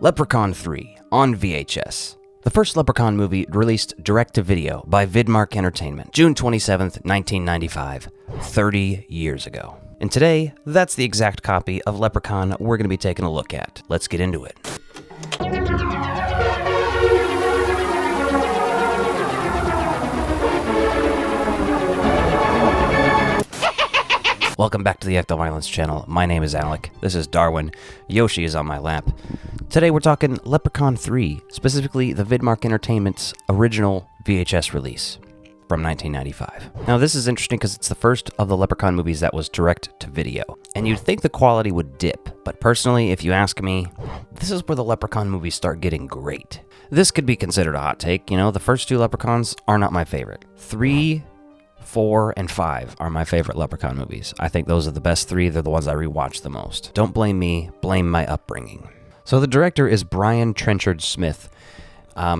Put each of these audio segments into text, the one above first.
Leprechaun 3 on VHS. The first Leprechaun movie released direct-to-video by Vidmark Entertainment, June 27th, 1995, 30 years ago. And today, that's the exact copy of Leprechaun we're going to be taking a look at. Let's get into it. Welcome back to the Ecto Violence channel. My name is Alec. This is Darwin. Yoshi is on my lap. Today we're talking Leprechaun 3, specifically the Vidmark Entertainment's original VHS release from 1995. Now this is interesting because it's the first of the Leprechaun movies that was direct to video. And you'd think the quality would dip, but personally, if you ask me, this is where the Leprechaun movies start getting great. This could be considered a hot take, you know, the first two Leprechauns are not my favorite. 3, 4, and 5 are my favorite Leprechaun movies. I think those are the best three. They're the ones I rewatch the most. Don't blame me, blame my upbringing. So the director is Brian Trenchard Smith.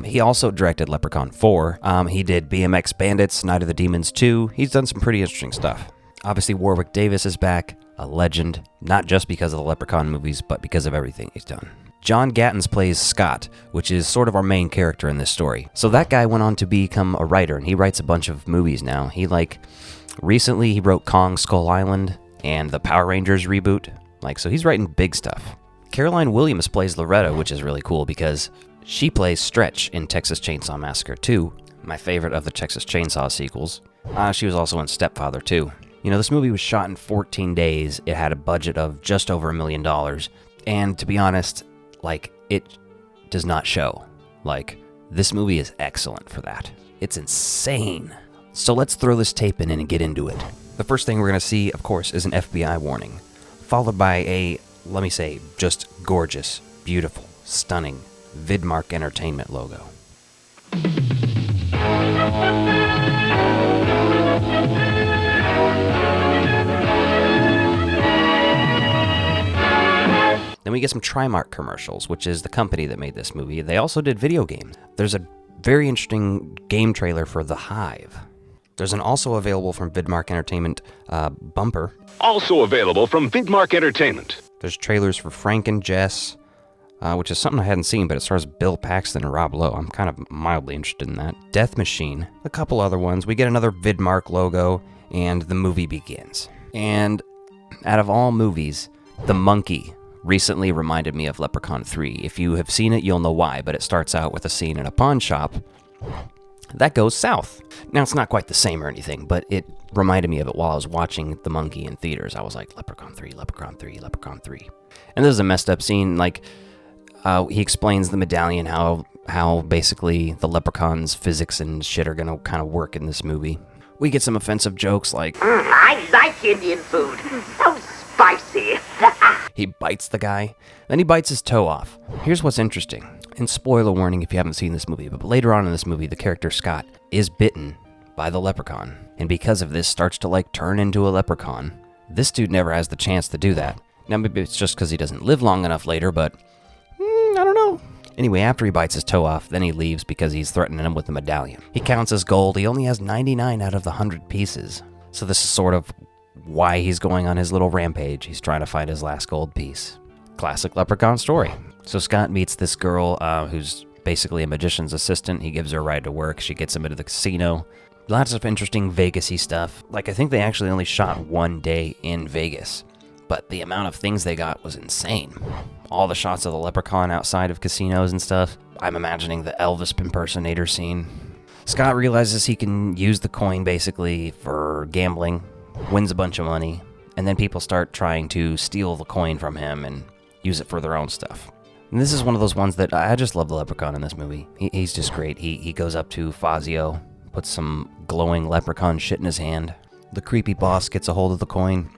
He also directed Leprechaun 4. He did BMX Bandits, Night of the Demons 2. He's done some pretty interesting stuff. Obviously, Warwick Davis is back, a legend, not just because of the Leprechaun movies, but because of everything he's done. John Gattens plays Scott, which is sort of our main character in this story. So that guy went on to become a writer, and he writes a bunch of movies now. Recently he wrote Kong Skull Island and the Power Rangers reboot. So he's writing big stuff. Caroline Williams plays Loretta, which is really cool because she plays Stretch in Texas Chainsaw Massacre 2, my favorite of the Texas Chainsaw sequels. She was also in Stepfather 2. You know, this movie was shot in 14 days. It had a budget of just over $1 million. And to be honest, it does not show. This movie is excellent for that. It's insane. So let's throw this tape in and get into it. The first thing we're going to see, of course, is an FBI warning, followed by a, let me say, just gorgeous, beautiful, stunning Vidmark Entertainment logo. Then we get some Trimark commercials, which is the company that made this movie. They also did video games. There's a very interesting game trailer for The Hive. There's an also available from Vidmark Entertainment bumper. Also available from Vidmark Entertainment. There's trailers for Frank and Jess, which is something I hadn't seen, but it stars Bill Paxton and Rob Lowe. I'm kind of mildly interested in that. Death Machine, a couple other ones. We get another Vidmark logo, and the movie begins. And out of all movies, the monkey recently reminded me of Leprechaun 3. If you have seen it, you'll know why, but it starts out with a scene in a pawn shop that goes south. Now, it's not quite the same or anything, but it reminded me of it while I was watching The Monkey in theaters. I was like, Leprechaun 3, Leprechaun 3, Leprechaun 3. And this is a messed up scene. He explains the medallion, how basically the leprechaun's physics and shit are gonna kind of work in this movie. We get some offensive jokes like, I like Indian food. So spicy. He bites the guy, then he bites his toe off. Here's what's interesting, and spoiler warning if you haven't seen this movie, but later on in this movie, the character Scott is bitten by the leprechaun, and because of this starts to turn into a leprechaun. This dude never has the chance to do that. Now maybe it's just because he doesn't live long enough later, but I don't know. Anyway, after he bites his toe off, then he leaves because he's threatening him with the medallion. He counts his gold, he only has 99 out of the 100 pieces. So this is sort of why he's going on his little rampage. He's trying to find his last gold piece. Classic Leprechaun story. So Scott meets this girl who's basically a magician's assistant. He gives her a ride to work. She gets him into the casino. Lots of interesting Vegas-y stuff. I think they actually only shot one day in Vegas, but the amount of things they got was insane. All the shots of the leprechaun outside of casinos and stuff. I'm imagining the Elvis impersonator scene. Scott realizes he can use the coin basically for gambling, wins a bunch of money, and then people start trying to steal the coin from him and use it for their own stuff. And this is one of those ones that I just love the leprechaun in this movie. He's just great. He goes up to Fazio, puts some glowing leprechaun shit in his hand. The creepy boss gets a hold of the coin,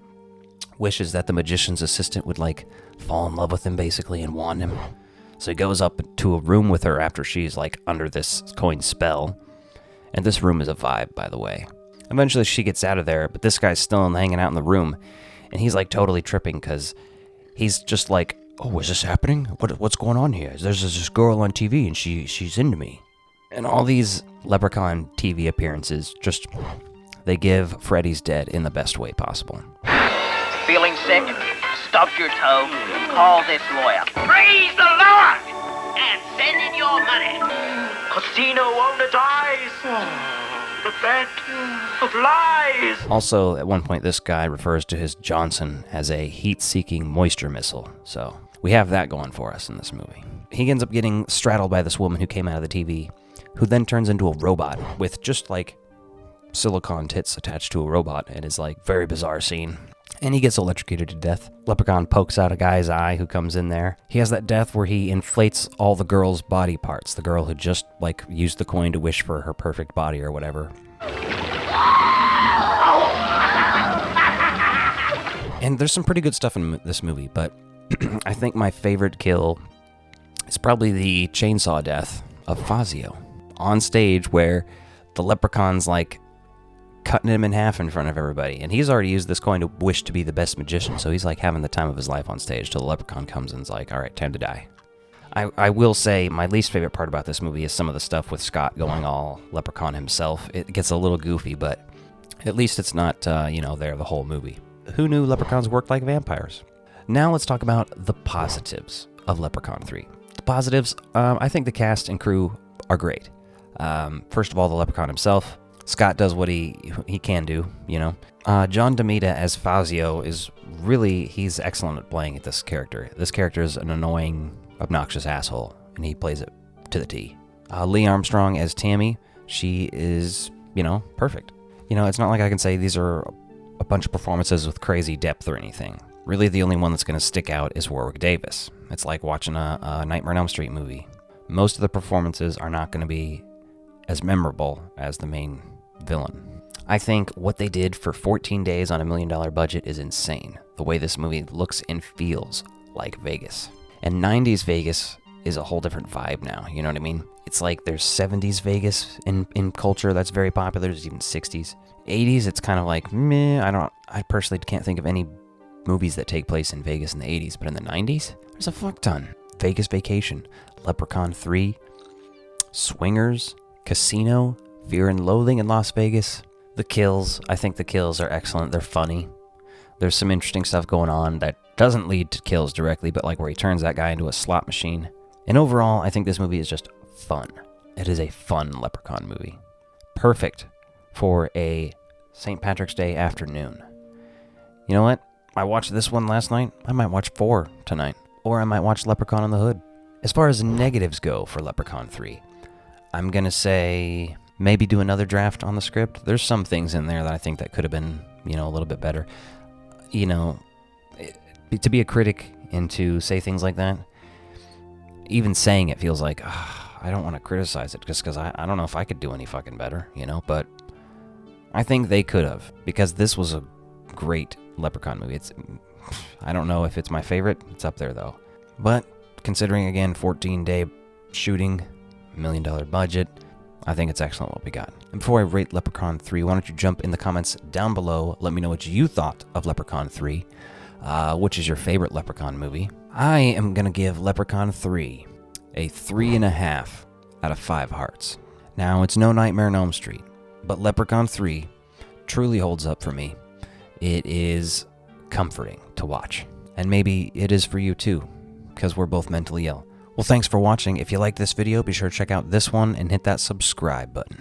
wishes that the magician's assistant would fall in love with him basically and wand him. So he goes up to a room with her after she's under this coin spell. And this room is a vibe, by the way. Eventually she gets out of there, but this guy's still hanging out in the room, and he's totally tripping because he's just oh, is this happening? What's going on here? There's this girl on TV and she's into me. And all these Leprechaun TV appearances they give Freddy's Dead in the best way possible. Feeling sick? Stub your toe? Call this lawyer. Praise the Lord! and send in your money. Casino owner dies. The bed of lies. Also, at one point, this guy refers to his Johnson as a heat-seeking moisture missile, so we have that going for us in this movie. He ends up getting straddled by this woman who came out of the TV, who then turns into a robot with just like silicone tits attached to a robot. It is like very bizarre scene. And he gets electrocuted to death. Leprechaun pokes out a guy's eye who comes in there. He has that death where he inflates all the girl's body parts. The girl who just like used the coin to wish for her perfect body or whatever. And there's some pretty good stuff in this movie, but I think my favorite kill is probably the chainsaw death of Fazio on stage, where the leprechaun's like cutting him in half in front of everybody, and he's already used this coin to wish to be the best magician, so he's like having the time of his life on stage till the leprechaun comes and is like, all right, time to die. I will say my least favorite part about this movie is some of the stuff with Scott going all leprechaun himself. It gets a little goofy, but at least it's not, there the whole movie. Who knew leprechauns worked like vampires? Now let's talk about the positives of Leprechaun 3. The positives, I think the cast and crew are great. First of all, the leprechaun himself. Scott does what he can do, John DeMita as Fazio he's excellent at playing this character. This character is an annoying, obnoxious asshole, and he plays it to the T. Lee Armstrong as Tammy, she is, perfect. It's not like I can say these are a bunch of performances with crazy depth or anything. Really, the only one that's going to stick out is Warwick Davis. It's like watching a Nightmare on Elm Street movie. Most of the performances are not going to be as memorable as the main villain. I think what they did for 14 days on $1 million budget is insane. The way this movie looks and feels like Vegas. And 90s Vegas is a whole different vibe now, you know what I mean? It's like there's 70s Vegas in culture that's very popular, there's even 60s. 80s, it's kind of like, meh, I personally can't think of any movies that take place in Vegas in the 80s, but in the 90s, there's a fuck ton. Vegas Vacation, Leprechaun 3, Swingers, Casino, Fear and Loathing in Las Vegas. The kills, I think the kills are excellent. They're funny. There's some interesting stuff going on that doesn't lead to kills directly, but like where he turns that guy into a slot machine. And overall, I think this movie is just fun. It is a fun Leprechaun movie. Perfect for a St. Patrick's Day afternoon. You know what? I watched this one last night. I might watch 4 tonight. Or I might watch Leprechaun in the Hood. As far as negatives go for Leprechaun 3, I'm going to say maybe do another draft on the script. There's some things in there that I think that could have been, a little bit better. To be a critic and to say things like that, even saying it feels like, I don't want to criticize it just because I don't know if I could do any fucking better, but I think they could have, because this was a great Leprechaun movie. I don't know if it's my favorite. It's up there, though. But considering, again, 14-day shooting, $1 million budget, I think it's excellent what we got. And before I rate Leprechaun 3, why don't you jump in the comments down below, let me know what you thought of Leprechaun 3, which is your favorite Leprechaun movie. I am going to give Leprechaun 3 a 3.5 out of 5 hearts. Now, it's no Nightmare on Elm Street, but Leprechaun 3 truly holds up for me. It is comforting to watch, and maybe it is for you too, because we're both mentally ill. Well, thanks for watching. If you liked this video, be sure to check out this one and hit that subscribe button.